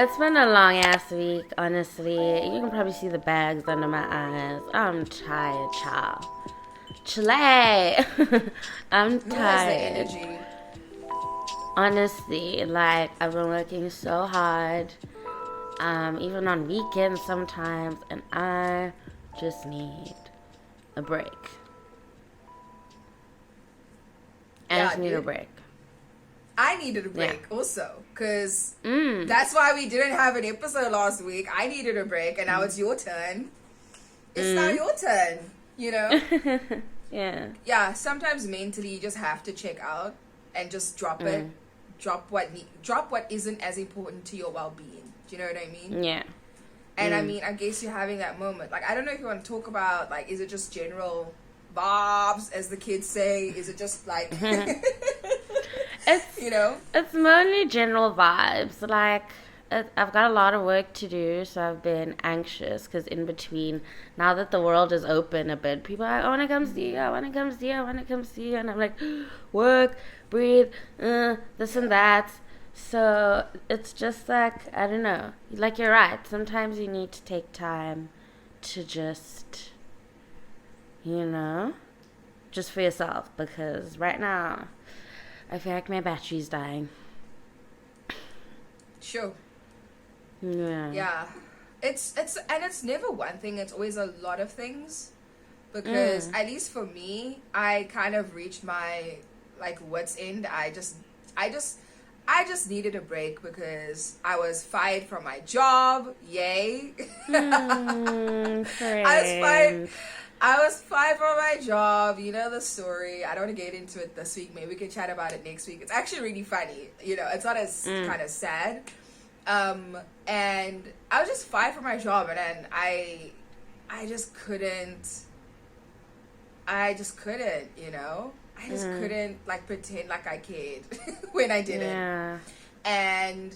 It's been a long ass week, honestly. You can probably see the bags under my eyes. I'm tired, child. Chile. I'm Who has the tired. energy? Honestly, like I've been working so hard, even on weekends sometimes, and I just need a break. I Yeah, just need a dude. break. I needed a Yeah. break also because Mm. that's why we didn't have an episode last week. I needed a break, and now it's your turn. It's now your turn. You know? Yeah. Yeah. Sometimes mentally, you just have to check out and just drop it. Drop what isn't as important to your well-being. Do you know what I mean? Yeah. And I mean, I guess you're having that moment. Like, I don't know if you want to talk about, like, is it just general vibes, as the kids say? Is it just like, It's you know? it's mainly general vibes. Like I've got a lot of work to do, so I've been anxious because in between, now that the world is open a bit, people are like, I want to come see you, I want to come see you, I want to come see you, and I'm like, work, breathe, this and that. So it's just like I don't know. Like you're right. Sometimes you need to take time to just, you know, just for yourself because right now I feel like my battery's dying. Sure. Yeah. Yeah. It's never one thing, it's always a lot of things. Because at least for me, I kind of reached my like what's end. I just needed a break because I was fired from my job. Yay. I was fired. Friends. I was fired from my job. You know the story. I don't want to get into it this week. Maybe we can chat about it next week. It's actually really funny. You know, it's not as kind of sad. And I was just fired from my job, and then I just couldn't. I just couldn't. You know, I just couldn't like pretend like I cared when I didn't. Yeah. And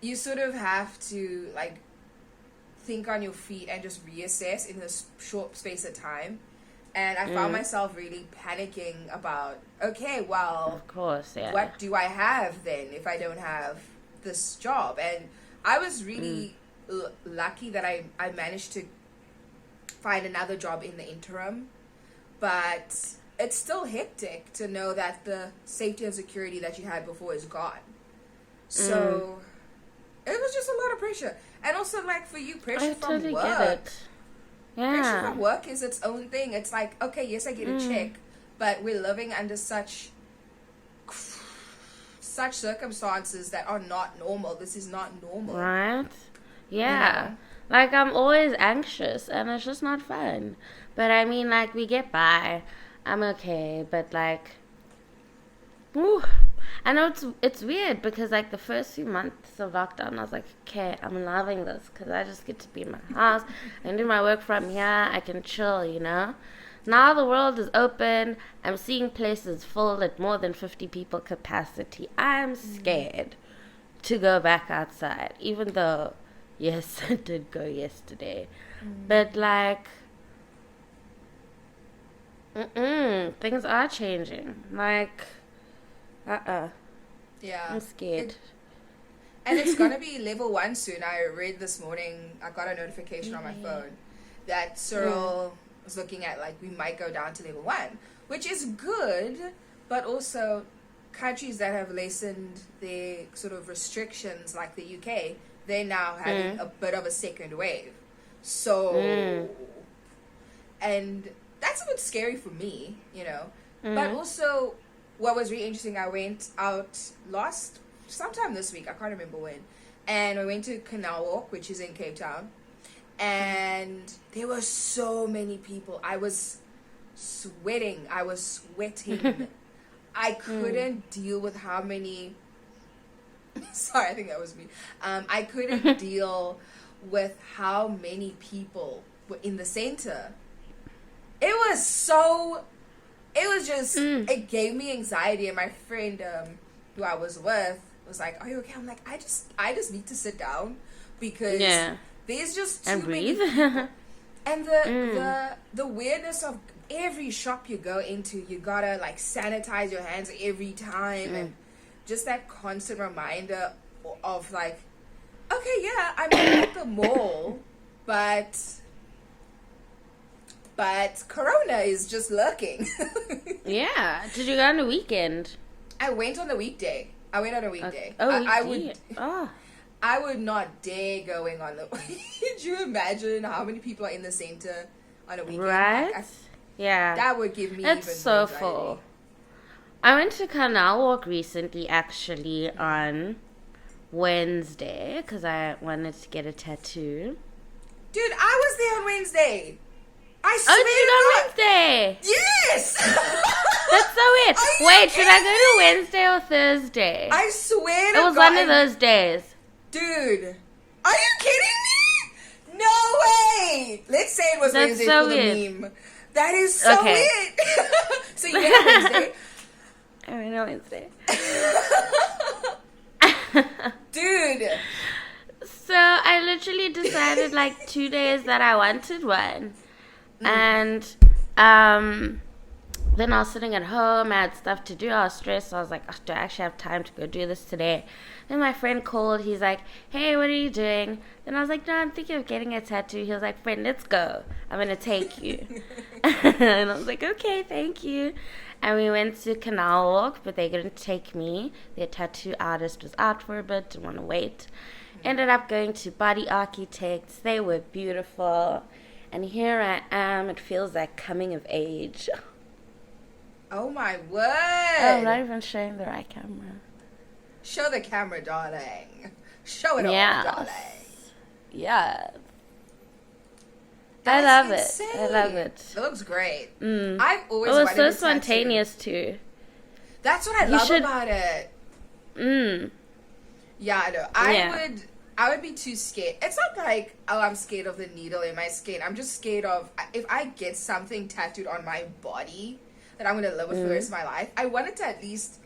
you sort of have to like think on your feet and just reassess in this short space of time. And I found myself really panicking about, okay, well, Of course, yeah. what do I have then if I don't have this job? And I was really lucky that I managed to find another job in the interim. But it's still hectic to know that the safety and security that you had before is gone. So it was just a lot of pressure. And also, like, for you, pressure I from totally work. get it. Pressure Yeah. from work is its own thing. It's like, okay, yes, I get a check, but we're living under such circumstances that are not normal. This is not normal. Right? You Yeah. know? Like, I'm always anxious, and it's just not fun. But I mean, like, we get by. I'm okay, but like, whew. I know it's weird because like the first few months of lockdown, I was like, okay, I'm loving this because I just get to be in my house. I can do my work from here. I can chill, you know. Now the world is open. I'm seeing places full at more than 50 people capacity. I'm scared to go back outside, even though, yes, I did go yesterday. But like, things are changing. Like, Yeah. I'm scared. And it's going to be level 1 soon. I read this morning, I got a notification on my phone that Cyril was looking at, like, we might go down to level 1, which is good, but also countries that have lessened their sort of restrictions, like the UK, they're now having a bit of a second wave. So, and that's a bit scary for me, you know. But also, what was really interesting, I went out sometime this week, I can't remember when, and I went to Canal Walk, which is in Cape Town, and there were so many people. I was sweating. I couldn't deal with how many, sorry, I think that was me. I couldn't deal with how many people were in the center. It was just, it gave me anxiety. And my friend who I was with was like, are you okay? I'm like, I just need to sit down because there's just too And many breathe. people. And the weirdness of every shop you go into, you gotta like sanitize your hands every time. And just that constant reminder of like, Okay, yeah, I'm at the mall, but Corona is just lurking. Yeah. Did you go on the weekend? I went on the weekday. I went on a weekday. I would. Weekday. Oh. I would not dare going on the. Could you imagine how many people are in the center on a weekend? Right? Like, Yeah. that would give me It's even so anxiety. full. I went to Canal Walk recently, actually, on Wednesday, because I wanted to get a tattoo. Dude, I was there on Wednesday. I swear Oh, did you go on Wednesday? Yes! That's so weird. Are you Wait, should I kidding go to Wednesday or Thursday? I swear It to was God. one of those days. Dude, are you kidding me? No way! Let's say it was That's Wednesday so for weird. the meme. That is so Okay. weird. So you went on Wednesday. I went on Wednesday. Dude. So I literally decided like 2 days that I wanted one. And then I was sitting at home, I had stuff to do, I was stressed, so I was like, oh, do I actually have time to go do this today? Then my friend called, he's like, hey, what are you doing? Then I was like, no, I'm thinking of getting a tattoo. He was like, friend, let's go. I'm going to take you. And I was like, okay, thank you. And we went to Canal Walk, but they couldn't take me. Their tattoo artist was out for a bit, didn't want to wait. Ended up going to Body Architects. They were beautiful. And here I am. It feels like coming of age. Oh my word. Oh, I'm not even showing the right camera. Show the camera, darling. Show it Yes. all, darling. Yeah. I That's love insane. it. I love it. It looks great. Mm. I've It always was wanted so a tattoo. spontaneous too. That's what I You love should- about it. Mm. Yeah, I know. I would be too scared. It's not like, oh, I'm scared of the needle in my skin. I'm just scared of, if I get something tattooed on my body that I'm going to live with for the rest of my life, I want it to at least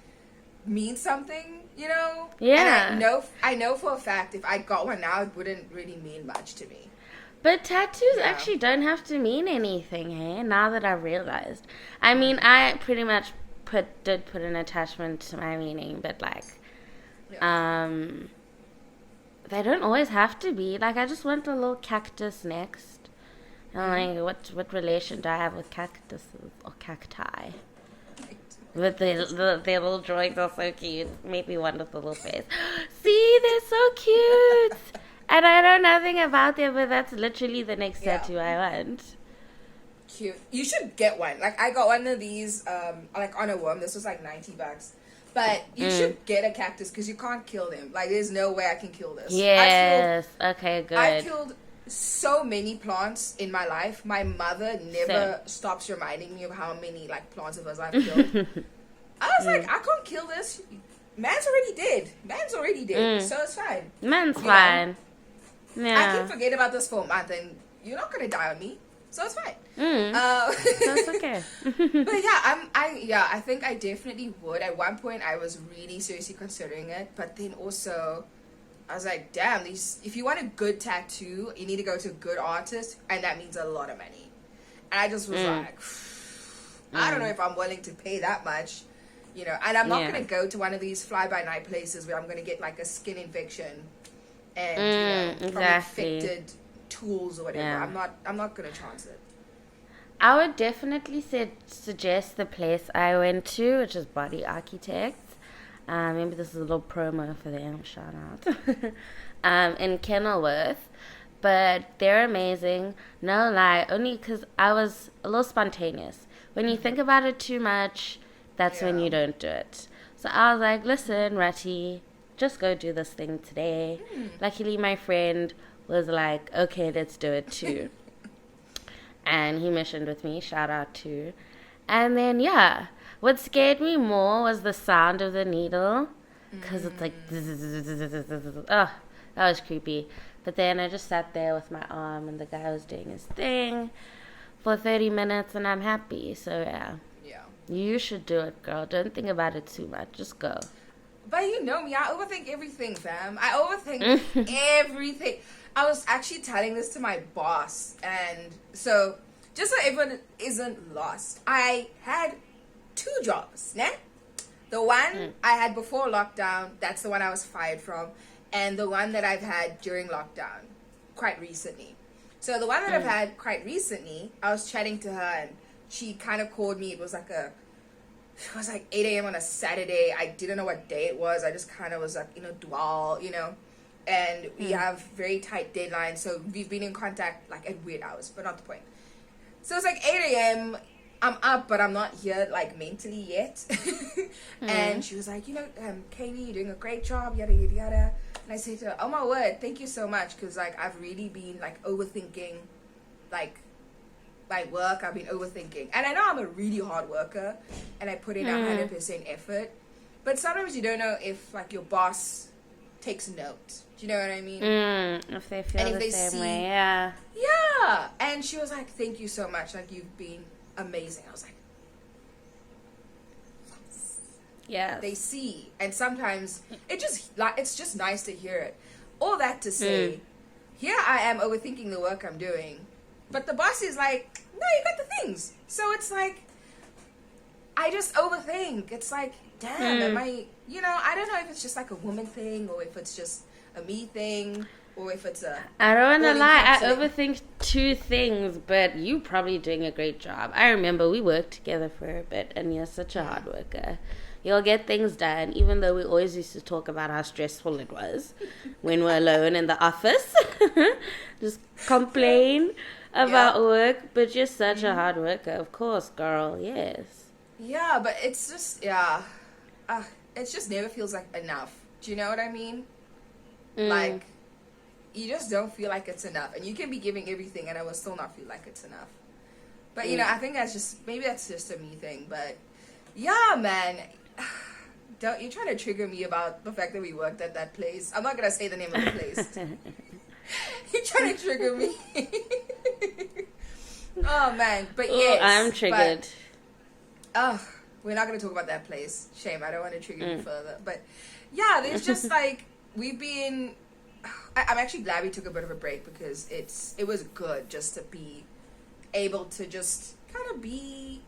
mean something, you know? Yeah. And I know for a fact if I got one now, it wouldn't really mean much to me. But tattoos Yeah. actually don't have to mean anything, hey? Now that I've realized. I mean, I pretty much did put an attachment to my meaning, but like, they don't always have to be. Like, I just want a little cactus next. And I'm like, what relation do I have with cactuses or cacti? But their little drawings are so cute. Maybe one with a little face. See, they're so cute. And I know nothing about them, but that's literally the next Yeah. tattoo I want. Cute. You should get one. Like, I got one of these, like, on a whim. This was like $90. But you should get a cactus because you can't kill them. Like, there's no way I can kill this. Yes. Okay, good. I killed so many plants in my life. My mother never stops reminding me of how many, like, plants of hers I've killed. I was like, I can't kill this. Man's already dead. So it's fine. Man's You fine. I Yeah. can forget about this for a month and you're not going to die on me. So it's fine. That's okay. But yeah, I think I definitely would. At one point, I was really seriously considering it, but then also, I was like, damn, if you want a good tattoo, you need to go to a good artist, and that means a lot of money. And I just was like, I don't know if I'm willing to pay that much, you know. And I'm not gonna go to one of these fly-by-night places where I'm gonna get like a skin infection and from exactly. infected tools or whatever. Yeah. I'm not gonna chance it. I would definitely suggest the place I went to, which is Body Architects. Maybe this is a little promo for them, shout out. In Kenilworth. But they're amazing. No lie, only because I was a little spontaneous. When you think about it too much, that's when you don't do it. So I was like, listen, Rati, just go do this thing today. Luckily, my friend was like, okay, let's do it too. And he missioned with me, shout out to. And then, yeah, what scared me more was the sound of the needle. Because it's like, oh, that was creepy. But then I just sat there with my arm and the guy was doing his thing for 30 minutes and I'm happy. So, yeah. Yeah. You should do it, girl. Don't think about it too much. Just go. But you know me, I overthink everything, fam. I overthink everything. I was actually telling this to my boss, and so just so everyone isn't lost, I had 2 jobs, né? The one I had before lockdown, that's the one I was fired from, and the one that I've had during lockdown quite recently. So the one that I've had quite recently, I was chatting to her and she kind of called me. It was like 8 a.m. on a Saturday. I didn't know what day it was. I just kind of was like, dwell, and we have very tight deadlines. So we've been in contact like at weird hours, but not the point. So it's like 8 a.m. I'm up, but I'm not here like mentally yet. And she was like, Kaylee, you're doing a great job, yada, yada, yada. And I said to her, oh my word, thank you so much. Because like I've really been like overthinking like my work. I've been overthinking. And I know I'm a really hard worker and I put in 100% effort. But sometimes you don't know if like your boss takes note. Do you know what I mean? If they feel the same way, yeah. Yeah. And she was like, thank you so much. Like you've been amazing. I was like, yeah. They see. And sometimes it's just nice to hear it. All that to say, here I am overthinking the work I'm doing. But the boss is like, no, you got the things. So it's like, I just overthink. It's like, damn, am I, I don't know if it's just like a woman thing or if it's just a me thing or if it's a... I don't want to lie. I overthink two things, but you probably doing a great job. I remember we worked together for a bit and you're such a hard worker. You'll get things done, even though we always used to talk about how stressful it was when we're alone in the office. Just complain about work, but you're such a hard worker. Of course, girl, yes. Yeah, but it's just, it just never feels like enough. Do you know what I mean? Like, you just don't feel like it's enough. And you can be giving everything and I will still not feel like it's enough. But, I think maybe that's just a me thing. But, yeah, man. Don't you try to trigger me about the fact that we worked at that place. I'm not going to say the name of the place. You're trying to trigger me. Oh, man. But yes. I'm triggered. We're not going to talk about that place. Shame. I don't want to trigger you further. But, yeah, there's just like, we've been... I'm actually glad we took a bit of a break because it was good just to be able to just kind of be...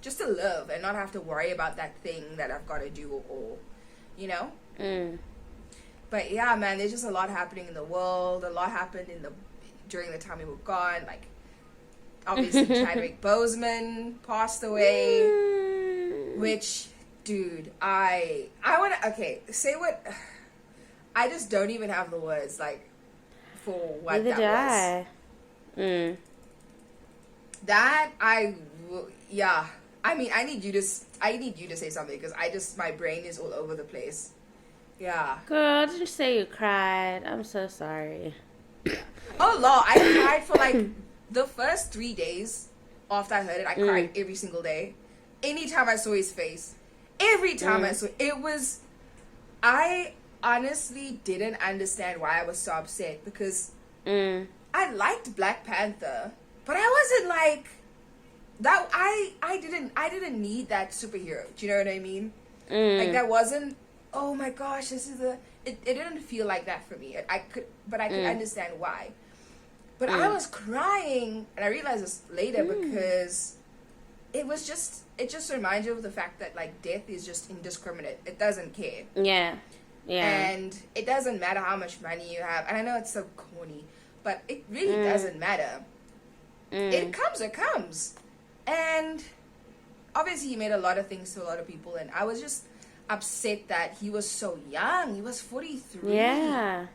just to live and not have to worry about that thing that I've got to do or But yeah, man, there's just a lot happening in the world. A lot happened during the time we were gone. Like, obviously, Chadwick Boseman passed away. Which, dude, I want to... Okay, say what... I just don't even have the words, like, for what Neither that was. That, yeah... I mean, I need you to say something because my brain is all over the place. Yeah. Girl, didn't say you cried. I'm so sorry. Oh, Lord. I cried for like the first 3 days after I heard it. I cried every single day. Anytime I saw his face. Every time I saw it was... I honestly didn't understand why I was so upset because I liked Black Panther, but I wasn't like... that I didn't need that superhero. Do you know what I mean? Like that wasn't, oh my gosh, this is it didn't feel like that for me. I could understand why. But I was crying and I realized this later because it just reminds you of the fact that like death is just indiscriminate. It doesn't care. Yeah. And it doesn't matter how much money you have. And I know it's so corny, but it really doesn't matter. It comes. And obviously he made a lot of things to a lot of people. And I was just upset that he was so young. He was 43. Yeah.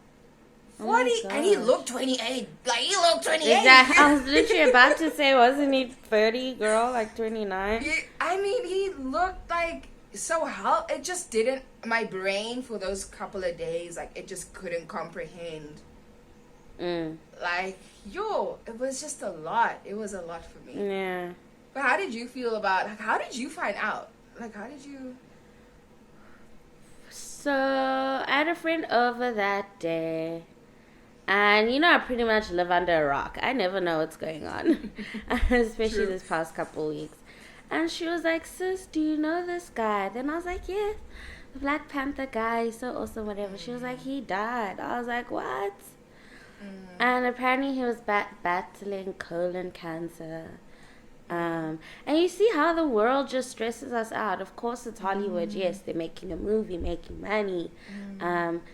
40. And he looked 28. Like, he looked 28. Exactly. I was literally about to say, wasn't he 30, girl? Like 29? Yeah, I mean, he looked like so healthy. It just didn't... My brain for those couple of days, like, it just couldn't comprehend. Like, it was just a lot. It was a lot for me. Yeah. But how did you feel about... Like, how did you find out? Like, how did you... So, I had a friend over that day. And, I pretty much live under a rock. I never know what's going on. Especially this past couple weeks. And she was like, sis, do you know this guy? Then I was like, yeah, the Black Panther guy. He's so awesome, whatever. She was like, he died. I was like, what? And apparently he was battling colon cancer. And you see how the world just stresses us out. Of course, it's Hollywood. Yes, they're making a movie, making money.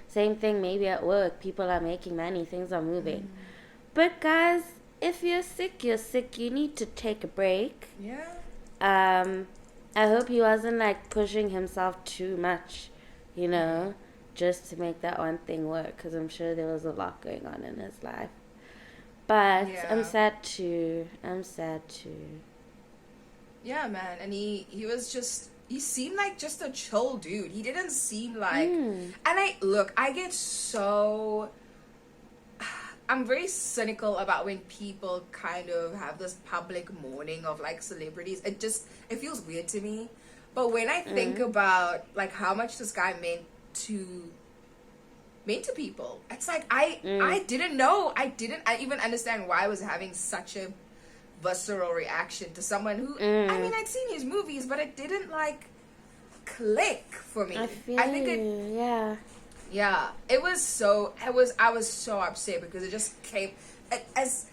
Same thing maybe at work. People are making money. Things are moving. But guys, if you're sick, you're sick. You need to take a break. Yeah. I hope he wasn't like pushing himself too much, you know, just to make that one thing work. Because I'm sure there was a lot going on in his life. But Yeah. I'm sad too. Yeah, man. And he was just, he seemed like just a chill dude. He didn't seem like, and I get so, I'm very cynical about when people kind of have this public mourning of like celebrities. It feels weird to me. But when I think about like how much this guy meant to people, it's like I didn't know. I even understand why I was having such a visceral reaction to someone who, I mean, I'd seen his movies, but it didn't like click for me. Yeah, I was so upset because it just came, as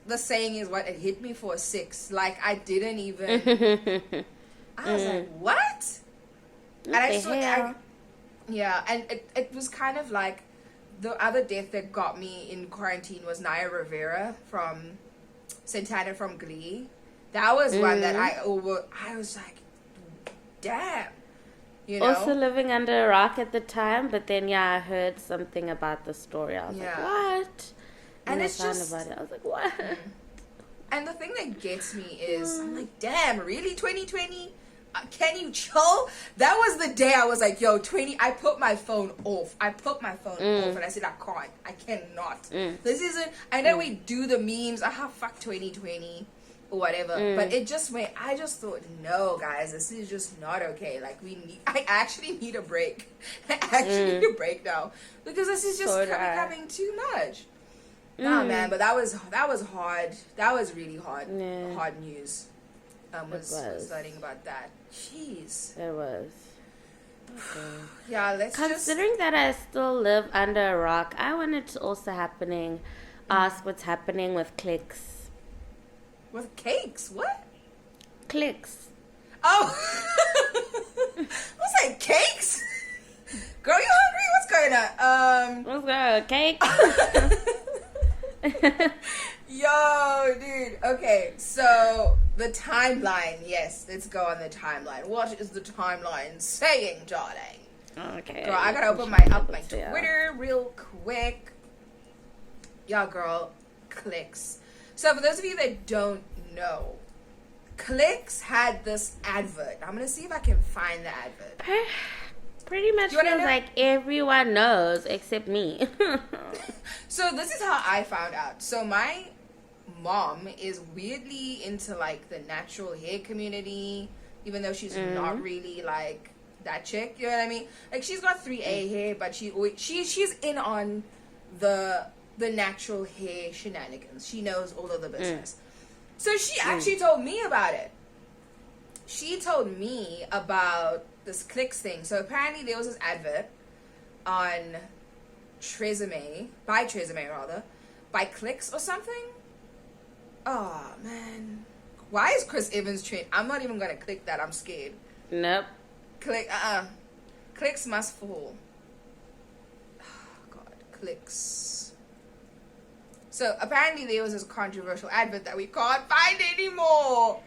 the saying is, what, it hit me for a 6. Like, I didn't even, I was like, what? And I just, and it was kind of like, the other death that got me in quarantine was Naya Rivera from Santana from Glee. That was one that I was like, damn. You know? Also living under a rock at the time, but then I heard something about the story. I was like, what? And it's just about it. I was like, what? And the thing that gets me is, I'm like, damn, really 2020? Can you chill? That was the day I was like, yo, 20. I put my phone off. And I said, I cannot. This isn't. I know we do the memes. Fuck 2020. Whatever, but it just went. I just thought, no, guys, this is just not okay. Like, I actually need a break. Need a break now because this is just becoming too much. Nah, man, but that was hard. That was really hard. Hard news. Was learning about that. Jeez, it was. Okay. Yeah, let's considering that I still live under a rock, I wanted to also ask what's happening with clicks. With cakes? What? Clicks. Oh. What's that? Cakes? Girl, you hungry? What's going on? What's going on? Cake? Yo, dude. Okay, so the timeline. Yes, let's go on the timeline. What is the timeline saying, darling? Okay. Girl, I gotta open my Twitter real quick. Yeah, girl. Clicks. So for those of you that don't know, Clicks had this advert. I'm going to see if I can find the advert. Pretty much feels like everyone knows except me. So this is how I found out. So my mom is weirdly into like the natural hair community, even though she's not really like that chick. You know what I mean? Like, she's got 3A hair, but she's in on the natural hair shenanigans. She knows all of the business. So she actually told me about it. She told me about this Clicks thing. So apparently there was this advert on by Clicks or something. Oh, man. Why is Chris Evans trained? I'm not even going to click that. I'm scared. Nope. Clicks must fall. Oh, God. Clicks. So apparently there was this controversial advert that we can't find anymore.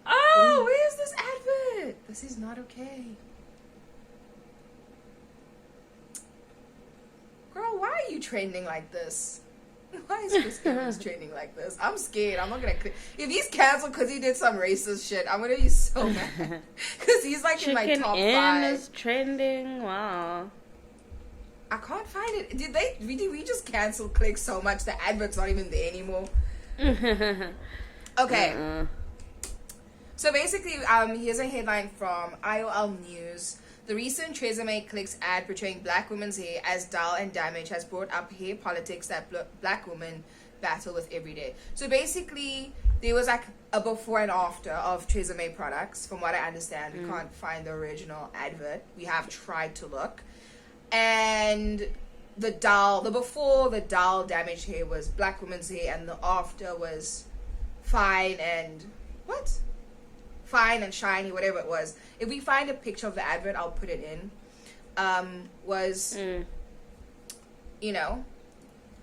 Oh, where's this advert? This is not okay. Girl, why are you trending like this? Why is Chris Evans trending like this? I'm scared. I'm not gonna click. If he's canceled because he did some racist shit, I'm gonna be so mad. Because he's like in my top 5. Is trending. Wow. I can't find it. Did we just cancel Clicks so much the advert's not even there anymore? Okay. So basically, here's a headline from IOL News. The recent Tresemme Clicks ad portraying black women's hair as dull and damaged has brought up hair politics that black women battle with every day. So basically, there was like a before and after of Tresemme products. From what I understand, we can't find the original advert. We have tried to look. And the before, the dull, damaged hair was black women's hair, and the after was fine and what? Fine and shiny, whatever it was. If we find a picture of the advert, I'll put it in. Was, you know,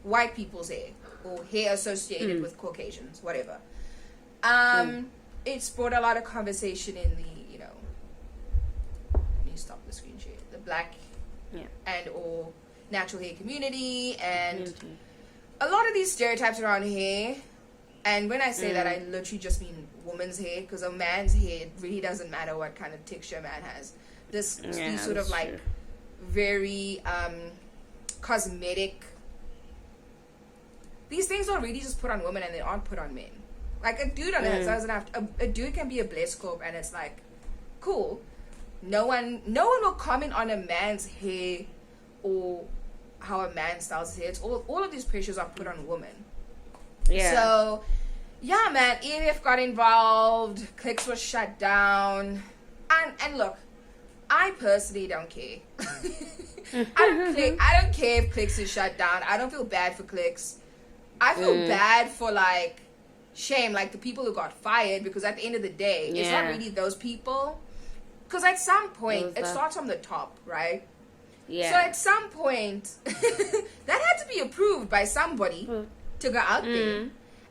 white people's hair or hair associated with Caucasians, whatever. It's brought a lot of conversation in the, you know, let me stop the screen share, the black and or natural hair community, and a lot of these stereotypes around hair. And when I say that, I literally just mean woman's hair, because a man's hair, it really doesn't matter what kind of texture a man has. These sort of like true. very cosmetic, these things are really just put on women and they aren't put on men. Like a dude doesn't have to, a dude can be a blessed corp and it's like cool. No one will comment on a man's hair or how a man styles his hair. It's all of these pressures are put on women. Yeah. So yeah, man, EMF got involved, clicks was shut down, and look, I personally don't care. I don't care if clicks is shut down. I don't feel bad for clicks. I feel bad for like shame, like the people who got fired, because at the end of the day, it's not really those people. Because at some point, it starts from the top, right? Yeah. So at some point, that had to be approved by somebody to go out there.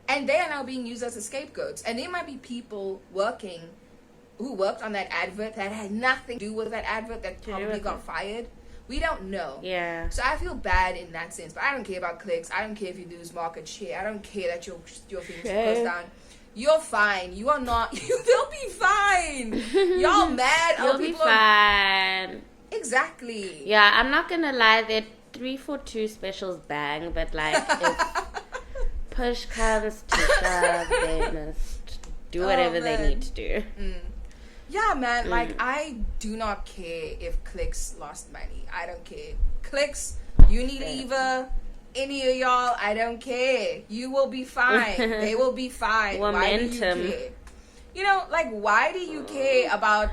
And they are now being used as scapegoats. And there might be people who worked on that advert that had nothing to do with that advert that probably got fired. We don't know. Yeah. So I feel bad in that sense. But I don't care about clicks. I don't care if you lose market share. I don't care that your thing goes down. You're fine. You are not. They'll be fine. Y'all mad? You'll be fine. Exactly. Yeah, I'm not gonna lie. Their 342 specials bang, but like if push comes to shove, they must do whatever they need to do. Yeah, man. Like I do not care if clicks lost money. I don't care. Clicks, Unilever, any of y'all, I don't care. You will be fine. They will be fine. Why do you care? You know, like, why do you care about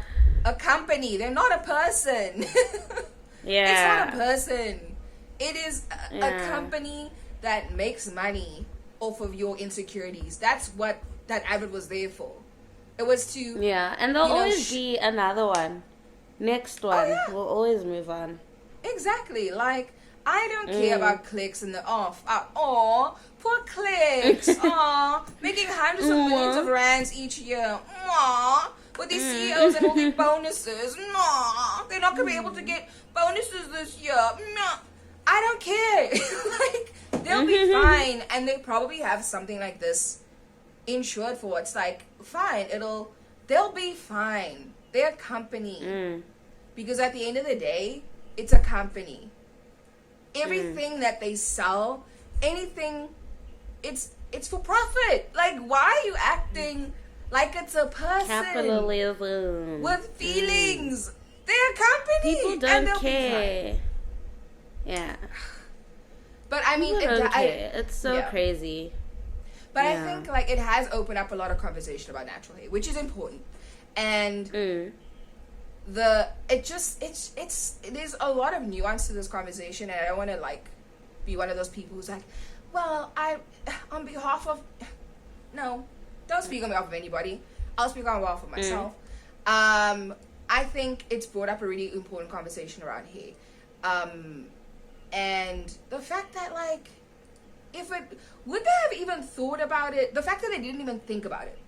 a company? They're not a person. Yeah. It's not a person. It is a company that makes money off of your insecurities. That's what that advert was there for. It was to... Yeah, and there'll always be another one. Next one. We'll always move on. Exactly. Like, I don't care about clicks and the poor clicks. Making hundreds of millions of rands each year. With these CEOs and all their bonuses. They're not going to be able to get bonuses this year. I don't care. Like, they'll be fine. And they probably have something like this insured for. It's like, fine. They'll be fine. They're a company. Because at the end of the day, it's a company. Everything that they sell, anything, it's for profit. Like, why are you acting like it's a person? Capitalism. With feelings. They're a company. People don't care. Yeah. But I mean, it's so crazy. But I think like it has opened up a lot of conversation about natural hair, which is important. And there's a lot of nuance to this conversation, and I don't want to like be one of those people who's like, well, on behalf of, no, don't speak on behalf of anybody. I'll speak on behalf of myself. I think it's brought up a really important conversation around hair. And the fact that like, would they have even thought about it? The fact that they didn't even think about it.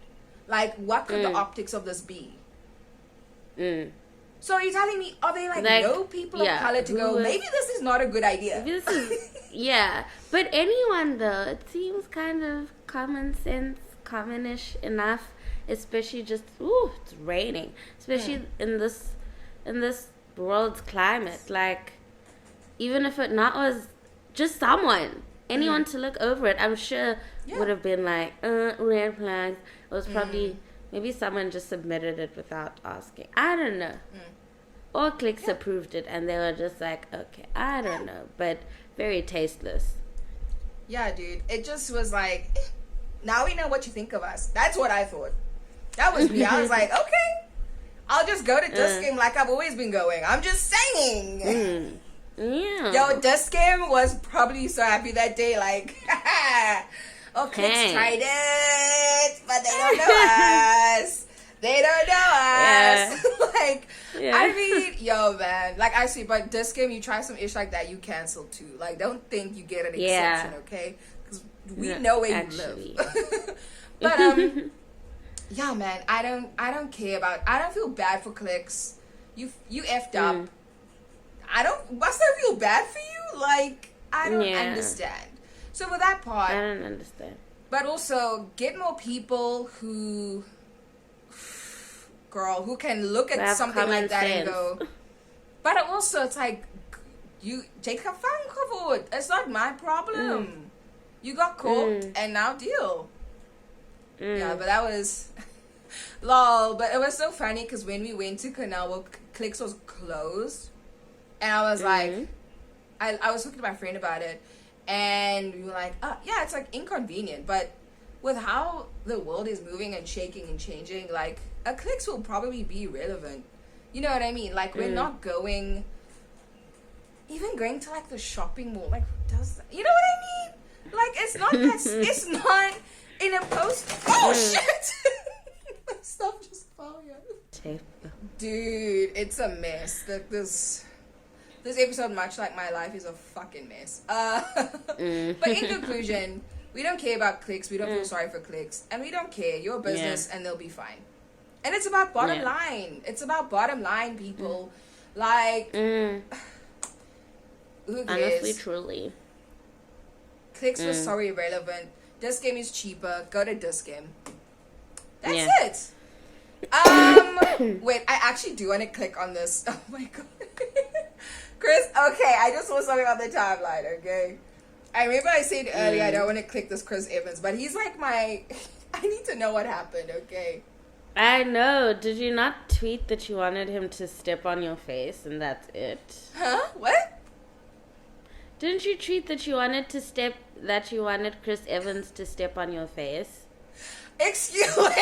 Like, what could the optics of this be? So you're telling me, are they like no people of color to go, maybe this is not a good idea? But anyone though, it seems kind of common sense, commonish enough, especially just, it's raining. Especially in this world's climate. Like, even if it was just anyone to look over it, I'm sure would have been like, red flags. It was probably, maybe someone just submitted it without asking. I don't know. Or clicks approved it and they were just like, okay, I don't know. But very tasteless. Yeah, dude. It just was like, now we know what you think of us. That's what I thought. That was me. I was like, okay, I'll just go to Disc Game like I've always been going. I'm just saying. Yeah. Yo, Disc Game was probably so happy that day. Like, Oh, clicks tried it, but they don't know us. They don't know us. Like, I mean, yo, man. Like, I see, but this game, you try some ish like that, you cancel too. Like, don't think you get an exception, okay? Because we know where you live. But, yeah, man, I don't care about, I don't feel bad for clicks. You effed up. Must I feel bad for you? Like, I don't understand. So for that part, I don't understand. But also, get more people who can look at something like that and go. But also, it's like, you take a phone cover. It's not my problem. You got caught and now deal. Yeah, but that was lol. But it was so funny because when we went to Canal, Clicks was closed, and I was like, I was talking to my friend about it, and we were like, oh, yeah, it's like inconvenient, but with how the world is moving and shaking and changing, like, a Clicks will probably be relevant. You know what I mean? Like, we're not going to like the shopping mall. Like, does that, you know what I mean? Like, it's not that, it's not in a post. Oh shit! My stuff just fell here. Tape. Dude, it's a mess. This episode, much like my life, is a fucking mess. But in conclusion, we don't care about clicks. We don't feel sorry for clicks, and we don't care. Your business, and they'll be fine. And it's about bottom line. It's about bottom line, people. Like, who cares? Honestly, truly. Clicks was so irrelevant. This game is cheaper. Go to this game. That's it. Wait, I actually do want to click on this. Oh my god. Chris, okay, I just saw something on the timeline, okay? I remember I said earlier I don't want to click this Chris Evans, but he's like I need to know what happened, okay? I know. Did you not tweet that you wanted him to step on your face and that's it? Huh? What? Didn't you tweet that you wanted Chris Evans to step on your face? Excuse me.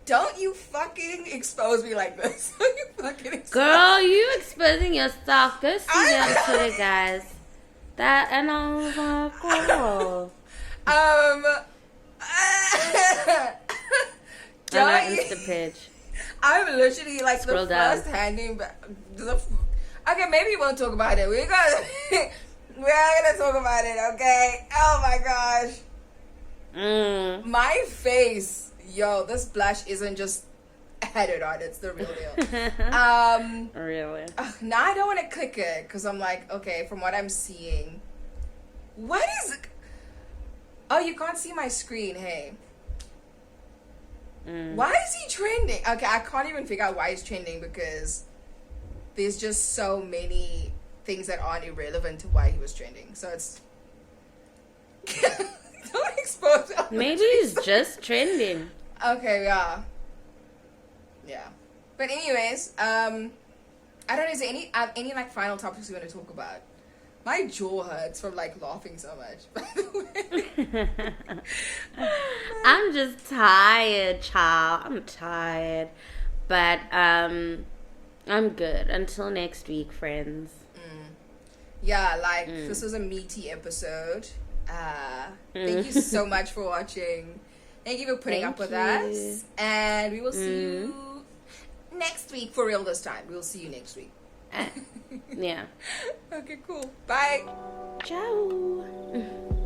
Don't you fucking expose me like this. Don't you fucking expose Girl, you exposing yourself. Go see me on Twitter, guys. That and I was like, girl. Don't you... Insta page. I'm literally like Scroll the down. first handing back. Okay, maybe we won't talk about it. We're gonna talk about it, okay? Oh my gosh. My face. Yo, this blush isn't just added on. It's the real deal. Really? Now I don't want to click it because I'm like, okay, from what I'm seeing. What is it? Oh, you can't see my screen, hey. Why is he trending? Okay, I can't even figure out why he's trending because there's just so many things that aren't irrelevant to why he was trending. So it's... Don't expose it. Maybe he's just trending. Okay, yeah. Yeah. But anyways, I don't know, is there any like final topics you want to talk about? My jaw hurts from like laughing so much, by the way. I'm just tired, child. I'm tired. But I'm good. Until next week, friends. Yeah, like this was a meaty episode. Thank you so much for watching. Thank you for putting up with us. And we will see you next week, for real this time. We will see you next week. Yeah. Okay, cool. Bye. Ciao.